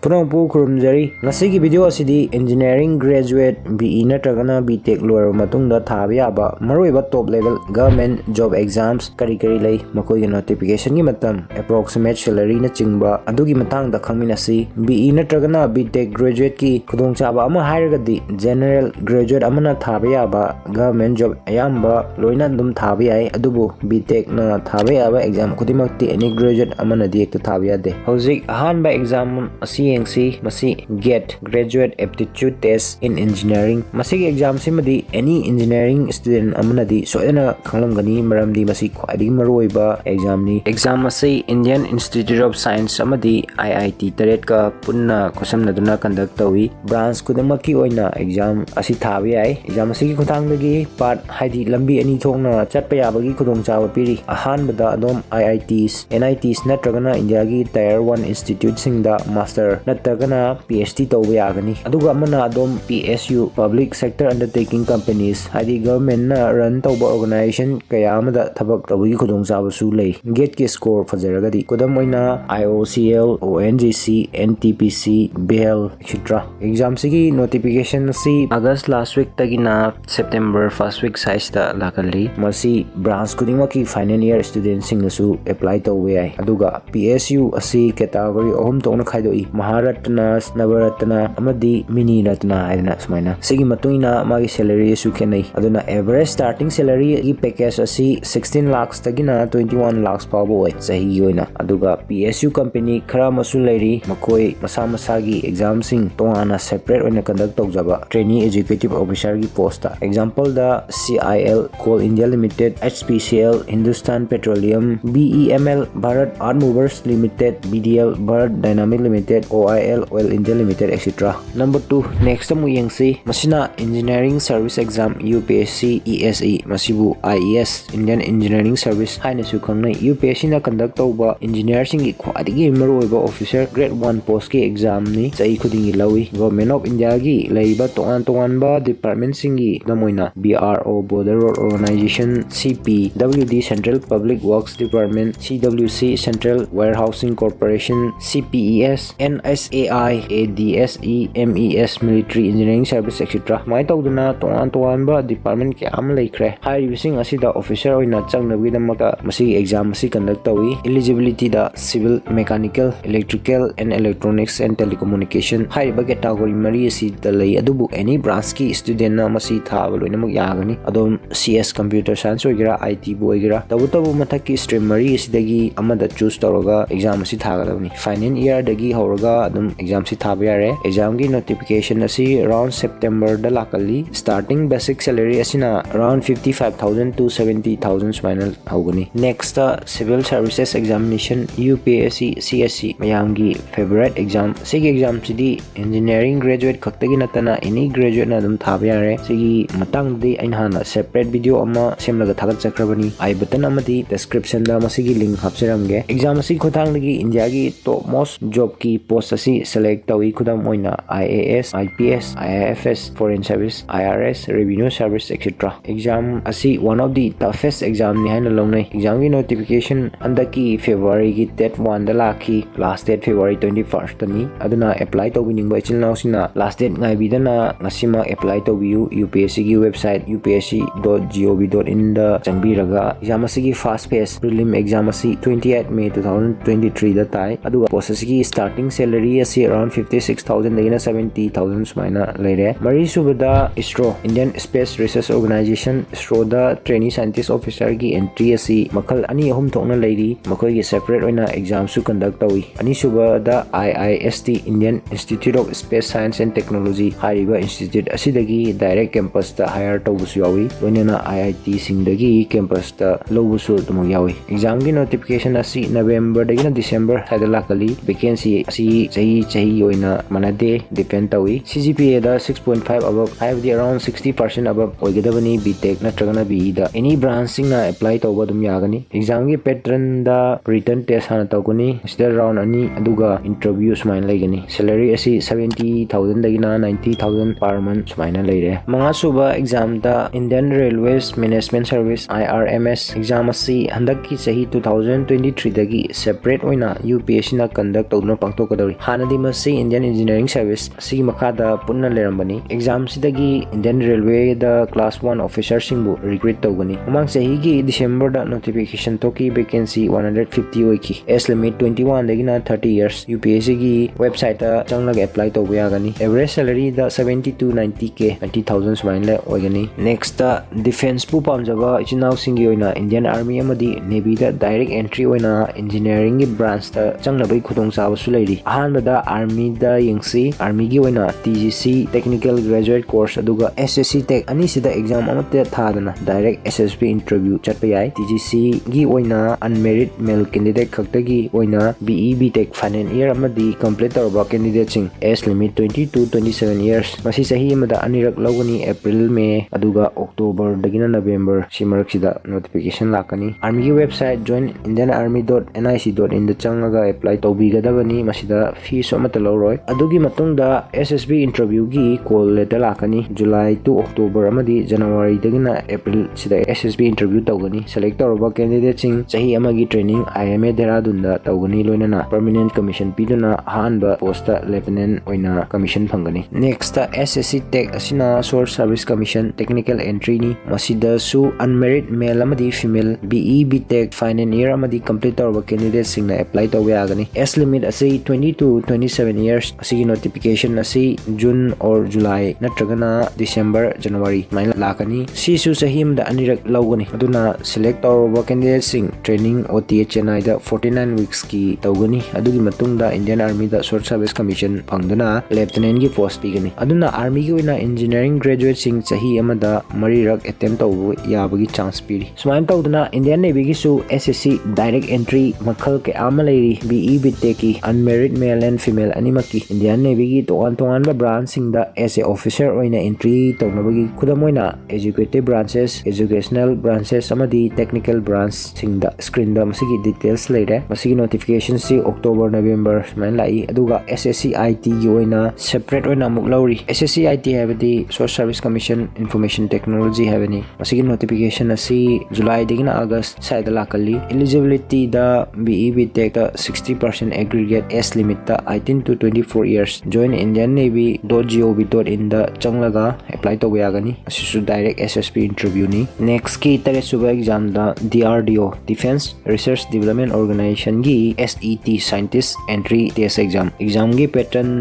पुनःपु खुरुमजरी ngasi video asidi engineering graduate BE natragana B.Tech lower matungda thabi yaba maruoiba top level government job exams kari lei makoi gi notification gi matam approximate salary na chingba adugi matang da khangminasi BE natragana B.Tech graduate ki khudong chaba ama hairagadi general graduate amana thabi yaba government job ayamba loina dum thabi ai adubu B.Tech na thabi yaba exam khudimakti any graduate amana di ekta thabi yade hojik ahan ba exam CSE masi GET graduate aptitude test in engineering masi exam simadi any engineering student amana di soena khanglamgani maramdi masi khwadi maruoiba exam ni exam masi Indian Institute of Science amadi IIT taret ka punna khosamnaduna conduct tawi branch kudamaki oina exam asi thabi ai exam asi ki khutangdagi part haidi lambi ani thongna chatpa yabagi khudong chawa piri ahan bada adom IITs NITs natragana India gi tier 1 institute singda master natragana PhD tawba yagani aduga amana adom PSU public sector undertaking companies haidi government na run tawba organization kaya amada thabak tawgi khudong chawa su lei GET ki score fajaragadi kudam oina IOCL ONGC NTPC BL etc exam sigi notification si August last week tagina September first week size da lakali masi branch kudima ki final year students sing su apply tawba ai aduga PSU asi category ohum tona khaidoi Maharatna Navaratna amadi mini ratna aina sumaina sigi matuina magi salary su khenai aduna average starting salary gi package asi 16 lakhs tagina 21 lakhs pawo oi sahi yoina aduga PSU company khara masu lairi makoi masa masa gi exam sing tongana separate oina conduct tawjaba trainee executive officer gi post example da CIL Coal India Limited HPCL Hindustan Petroleum BEML Bharat Art Movers Limited BDL Bharat Dynamic Limited OIL Oil India Limited etc. Number 2 next time we see masina engineering service exam UPSC ESE masibu IES Indian Engineering Service haina su khangnai UPSC na conduct tawba engineer sing gi khwadigi maruoiba officer grade 1 post ki exam ni chai khudingi lawi government of India gi leiba tongan ba department sing gi damoina BRO Border Road Organization CPWD Central Public Works Department CWC Central Warehousing Corporation CPES NSAI ADSE MES Military Engineering Service etc. mai tawduna tongan ba department ki am laikre hairibising asida officer oina changnabi damaka masi exam masi conduct tawi eligibility da civil mechanical electrical and electronics and telecommunication haiba category mari asi dalai adubu any branch ki student na masi thaba loina mak yagani adom CS computer science oigira IT bu oigira tabu mathaki stream mari asidagi amada choose tawraga exam asi thagadabni final year dagi horaga adum exam si thaba yare exam gi notification asi around September da lakali starting basic salary asina around 55,000 to 70,000 final hogani next civil services examination UPSC CSE mayam gi favorite exam sigi exam sidi engineering graduate khaktagi natana any graduate na adum thaba yare sigi matang di aina hana separate video ama semlaga thagat chakrabani I button amadi description da masigi link hapsiramge exam asi khothang lagi India gi top most job ki post asi select tawi khudam oina IAS IPS IIFS Foreign Service IRS Revenue Service etc. exam asi one of the toughest exam ni haina longnai exam gi notification andaki February gi date 1 da lakhi last date February 21st tani aduna apply tawbining ba ichil naw sina last date ngai bidana ngasima apply tawbiu UPSC gi website upsc.gov.in da changbiraga exam asi gi fast pace prelim exam asi 28 May 2023 da tai aduga post asi gi starting salary asi around 56,000 dagina 70,000 sumaina leire mari subada ISRO Indian Space Research Organization ISRO da trainee scientist officer gi entry asi makhal ani ahum thokna leiri makoi gi separate oina exam su conduct tawi ani subada IIST Indian Institute of Space Science and Technology hariba institute asidagi direct campus ta hire tawbusu yawi loinana IIT singdagi campus ta lowbusu tumu yawi exam gi notification asi November dagina December hadalakali vacancy asi chahi oina manade depend tawi CGPA da 6.5 above haibdi around 60% above oigadabani B.Tech natragana BE da any branch sing na apply tawba dum yagani exam gi pattern da written test hana tawguni sida round ani aduga interview sumain laigani salary asi 70,000 dagina 90,000 per month sumaina leire manga suba exam da Indian Railways Management Service IRMS exam asi handaki sahi 2023 dagi separate oina UPSC na conduct tawna pangtokadari ꯇꯧꯔꯤ ꯍꯥꯟꯅꯗꯤ ꯃꯁꯤ Indian Engineering Service ꯑꯁꯤꯒꯤ ꯃꯈꯥꯗ ꯄꯨꯟꯅ ꯂꯩꯔꯝꯕꯅꯤ exam ꯁꯤꯗꯒꯤ Indian Railway ꯗ Class 1 officer ꯁꯤꯡꯕꯨ recruit ꯇꯧꯒꯅꯤ ꯃꯃꯥꯡ ꯆꯍꯤꯒꯤ ꯗꯤꯁꯦꯝꯕꯔꯗ notification ꯊꯣꯛꯈꯤ vacancy 150 ꯑꯣꯏꯈꯤ age limit 21 ꯗꯒꯤꯅ 30 years UPSC ꯒꯤ ꯋꯦꯕꯁꯥꯏꯠꯇ ꯆꯪꯂꯒ ꯑꯦꯄ꯭ꯂꯥꯏ ꯇꯧꯕ ꯌꯥꯒꯅꯤ average salary ꯗ 70 to 90k 90,000 ꯁꯨꯃꯥꯏꯅ ꯑꯣꯏꯒꯅꯤ next defense ꯄꯨ ꯄꯥꯝꯖꯕ ꯏꯆꯤꯟꯅꯥꯎꯁꯤꯡꯒꯤ ꯑꯣꯏꯅ Indian Army ꯑꯃꯗꯤ Navy ꯗ direct entry ꯑꯣꯏꯅ engineering ꯒꯤ branch ꯇ ꯆꯪꯅꯕꯒꯤ ꯈꯨꯗꯣꯡꯆꯥꯕꯁꯨ ꯂꯩꯔꯤ ꯑꯍꯥꯟꯕꯗ Army ꯗ ꯌꯦꯡꯁꯤ Army ꯒꯤ ꯑꯣꯏꯅ TGC Technical Graduate Course ꯑꯗꯨꯒ SSC Tech ꯑꯅꯤꯁꯤꯗ exam ꯑꯃꯠꯇ ꯊꯥꯗꯅ direct SSB interview ꯆꯠꯄ ꯌꯥꯏ TGC ꯒꯤ ꯑꯣꯏꯅ unmarried male candidate ꯈꯛꯇꯒꯤ ꯑꯣꯏꯅ BE B.Tech final year ꯑꯃꯗꯤ complete ꯇꯧꯔꯕ candidate ꯁꯤꯡ age limit 20 to 27 years ꯃꯁꯤ ꯆꯍꯤ ꯑꯃꯗ ꯑꯅꯤꯔꯛ ꯂꯧꯒꯅꯤ April May ꯑꯗꯨꯒ October ꯗꯒꯤꯅ November ꯁꯤ ꯃꯔꯛꯁꯤꯗ notification ꯂꯥꯛꯀꯅꯤ Army ꯒꯤ website joinindianarmy.nic.in ꯗ ꯆꯪꯂꯒ apply ꯇꯧꯕꯤꯒꯗꯕꯅꯤ ꯃꯁꯤꯗ fees ꯑꯃꯠꯇ ꯂꯧꯔꯣꯏ ꯑꯗꯨꯒꯤ ꯃꯇꯨꯡꯗ SSB interview ꯒꯤ call letter ꯂꯥꯛꯀꯅꯤ July to October ꯑꯃꯗꯤ January ꯗꯒꯤꯅ April ꯁꯤꯗ SSB interview ꯇꯧꯒꯅꯤ select ꯇꯧꯔꯕ candidate ꯁꯤꯡ ꯆꯍꯤ ꯑꯃꯒꯤ training IMA Dehradunꯗ ꯇꯧꯒꯅꯤ ꯂꯣꯏꯅꯅ permanent commission piduna ꯑꯍꯥꯟꯕ post lieutenant ꯑꯣꯏꯅ commission ꯐꯪꯒꯅꯤ next SSC Tech ꯑꯁꯤꯅ short service commission technical entry ని ꯃꯁꯤꯗꯁꯨ unmarried male ꯑꯃꯗꯤ female BE B.Tech final year ꯑꯃꯗꯤ complete ꯇꯧꯔꯕ candidate ꯁꯤꯡꯅ apply ꯇꯧꯕ ꯌꯥꯒꯅꯤ age limit ꯑꯁꯤ 20 to 27 years ꯑꯁꯤꯒꯤ notification ꯑꯁꯤ June or July ꯅꯠꯇ꯭ꯔꯒꯅ December January ꯃꯥꯏꯅ ꯂꯥꯛꯀꯅꯤ ꯁꯤꯁꯨ ꯆꯍꯤ ꯑꯃꯗ ꯑꯅꯤꯔꯛ ꯂꯧꯒꯅꯤ ꯑꯗꯨꯅ select ꯇꯧꯔꯕ candidate ꯁꯤꯡ training OTA Chennai ꯗ 49 weeks కి ꯇꯧꯒꯅꯤ ꯑꯗꯨꯒꯤ ꯃꯇꯨꯡꯗ Indian Army ꯗ short service commission ꯐꯪꯗꯨꯅ lieutenant ꯒꯤ post ꯄꯤꯒꯅꯤ ꯑꯗꯨꯅ Army ꯒꯤ ꯑꯣꯏꯅ engineering graduate ꯁꯤꯡ ꯆꯍꯤ ꯑꯃꯗ ꯃꯔꯤꯔꯛ attempt ꯇꯧꯕ ꯌꯥꯕꯒꯤ chance ꯄꯤꯔꯤ ꯁꯨꯃꯥꯏꯅ ꯇꯧꯗꯨꯅ Indian Navy ꯒꯤꯁꯨ SSC direct entry ꯃꯈꯜ ꯀꯌꯥ ꯑꯃ ꯂꯩꯔꯤ BE B.Tech ꯀꯤ unmarried male and female ꯑꯅꯤꯃꯛꯀꯤ Indian Navy ꯒꯤ ꯇꯣꯉꯥꯟꯕ branch ꯁꯤꯡꯗ as a officer ꯑꯣꯏꯅ entry ꯇꯧꯅꯕꯒꯤ ꯈꯨꯗꯝ ꯑꯣꯏꯅ executive branches educational branches ꯑꯃꯗꯤ technical branch ꯁꯤꯡꯗ screen ꯗ ꯃꯁꯤꯒꯤ details ꯂꯩꯔꯦ ꯃꯁꯤꯒꯤ notification ꯁꯤ October November ꯁꯨꯃꯥꯏꯅ ꯂꯥꯛꯏ ꯑꯗꯨꯒ SSC IT ꯒꯤ ꯑꯣꯏꯅ separate ꯑꯣꯏꯅ ꯑꯃꯨꯛ ꯂꯧꯔꯤ SSC IT ꯍꯥꯏꯕꯗꯤ Short Service Commission Information Technology ꯍꯥꯏꯕꯅꯤ ꯃꯁꯤꯒꯤ notification ꯑꯁꯤ July ꯗꯒꯤꯅ August ꯁꯥꯏꯗ ꯂꯥꯛꯀꯜꯂꯤ eligibility ꯗ BE B.Tech ꯗ 60% aggregate age limit ꯗ 18 to 24 years join Indian Navy.gov.in ꯗ ꯆꯪꯂꯒ apply ꯇꯧꯕ ꯌꯥꯒꯅꯤ ꯑꯁꯤꯁꯨ direct SSB interview ꯅꯤ next ꯀꯤ ꯇꯔꯦꯠ ꯁꯨꯕ exam ꯗ DRDO Defense Research Development Organization ꯒꯤ SET Scientist Entry Test Exam ꯒꯤ pattern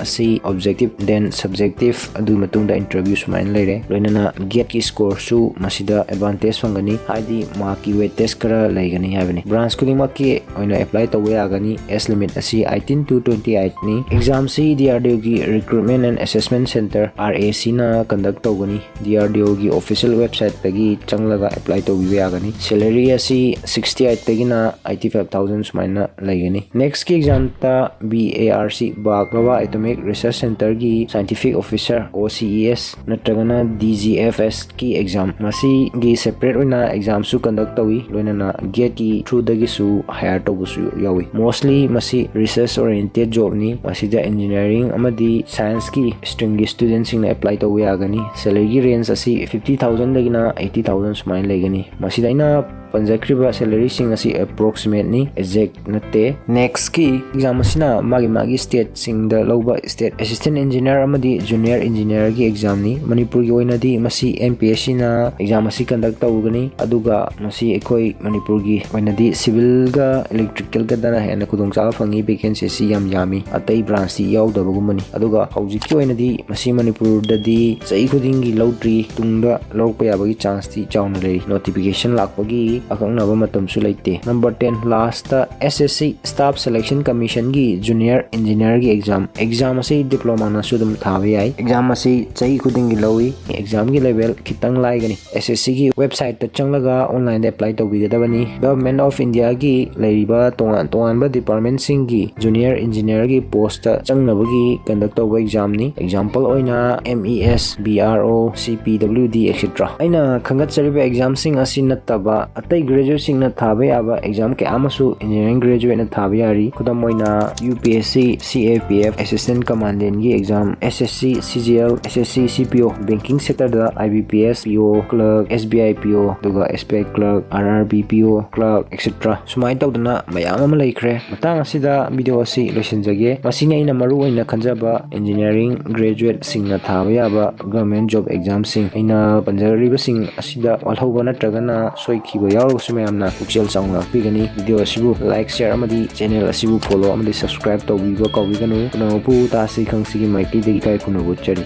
ꯑꯁꯤ objective then subjective ꯑꯗꯨ ꯃꯇꯨꯡꯗ interview ꯁꯨꯃꯥꯏꯅ ꯂꯩꯔꯦ ꯂꯣꯏꯅꯅ GATE ꯀꯤ score ꯁꯨ ꯃꯁꯤꯗ advantage ꯐꯪꯒꯅꯤ ꯍꯥꯏꯗꯤ mark ꯀꯤ weightage ꯈꯔ ꯂꯩꯒꯅꯤ ꯍꯥꯏꯕꯅꯤ branch ꯈꯨꯗꯤꯡꯃꯛꯀꯤ ꯑꯣꯏꯅ apply ꯇꯧꯕ ꯌꯥꯒꯅꯤ age limit ꯑꯁꯤ 18 to 28 ꯅꯤ exam ꯁꯤ DRDO ꯒꯤ Recruitment and Assessment Center RAC 나 conduct ꯇꯧꯒꯅꯤ DRDO ꯒꯤ official website ꯇꯒꯤ ꯆꯪꯂꯒ apply ꯇꯧꯕꯤꯕ ꯌꯥꯒꯅꯤ salary ꯑꯁꯤ 68 ꯇꯒꯤꯅ 85,000 ꯁꯨꯃꯥꯏꯅ ꯂꯩꯒꯅꯤ next ꯀꯤ exam ꯇ BARC Bhava Atomic Research Center ꯒꯤ Scientific Officer OCES ꯅꯠꯇ꯭ꯔꯒꯅ DGFS ꯀꯤ exam ꯃꯁꯤꯒꯤ separate ꯑꯣꯏꯅ exam ꯁꯨ conduct ꯇꯧꯏ ꯂꯣꯏꯅꯅ GATE ꯀꯤ through ꯗꯒꯤꯁꯨ hire ꯇꯧꯕꯁꯨ ꯌꯥꯎꯏ mostly ꯃꯁꯤ research oriented job ꯅꯤ ꯃꯁꯤꯗ engineering ꯑꯃꯗꯤ science ꯀꯤ stream ꯒꯤ student ꯁꯤꯡꯅ apply ꯇꯧꯕ ꯌꯥꯒꯅꯤ salary ꯒꯤ range ꯑꯁꯤ 50,000 ꯗꯒꯤꯅ 80,000 ꯁꯨꯃꯥꯏꯅ ꯂꯩꯒꯅꯤ ꯃꯁꯤꯗ ꯑꯩꯅ ꯄꯟꯖꯈ꯭ꯔꯤꯕ salary ꯁꯤꯡ ꯑꯁꯤ approximate ꯅꯤ exact ꯅꯠꯇꯦ next ꯀꯤ exam ꯑꯁꯤꯅ मागी state सिंगदा लौबा state assistant engineer amadi junior engineer gi exam ni manipur gi oinadi masi MPSC na exam asi conduct tawgani aduga masi ekoi manipur gi oinadi civil ga electrical ga dana hena kudong sa fangi vacancy si yami atai branch si yaudabagumani aduga hawjiki oinadi masi manipur dadi sai khuding gi lawdri tungda lawpa yabagi chance ti chauna lei notification lakpagi akangna ba matam su leite number 10 last SSC staff selection commission gi junior engineer gi exam asi diploma na sudum thabi ai exam asi chai khuding gi lawi exam gi level khitang lai gani SSC gi website ta changlaga online de apply to bidabani government of India gi leiriba tongan ba department sing gi junior engineer gi post ta changnabagi conduct to exam ni example oina MES BRO CPWD etc aina khangat chariba exam sing asi nattaba अतई graduate सिंगना थाबा याबा exam के आमसु engineering graduate ना थाबा यारी खुदम मोइना UPSC CAPF असिस्टेंट कमांडेंट की exam SSC-Civil SSC-CPO banking sector दा IBPS PO clerk SBI PO दुगा SBI clerk RRB PO clerk etcetera सुमाय तौदना मयाम अमा लैख्रे मतंग असिदा वीडियो असि लोइसिनजगे मसिने अइना मरु अइना खंजबा इंजीनियरिंग ग्रेजुएट सिंगना थाबा याबा गवर्नमेंट जॉब एग्जाम सिंग अइना पंजरीबा सिंग असिदा ऑलहौबा नत्रगना सोइखिबा यावरसु मयामना पुक्सेल चाउना पिगनी वीडियो असिबु लाइक शेयर अमदी चैनल असिबु फॉलो अमदी सब्सक्राइब तौबिबा कौबिगनु पुनमपु तासी खंगसी की माइकी दे इकाय खुनुबु चरी।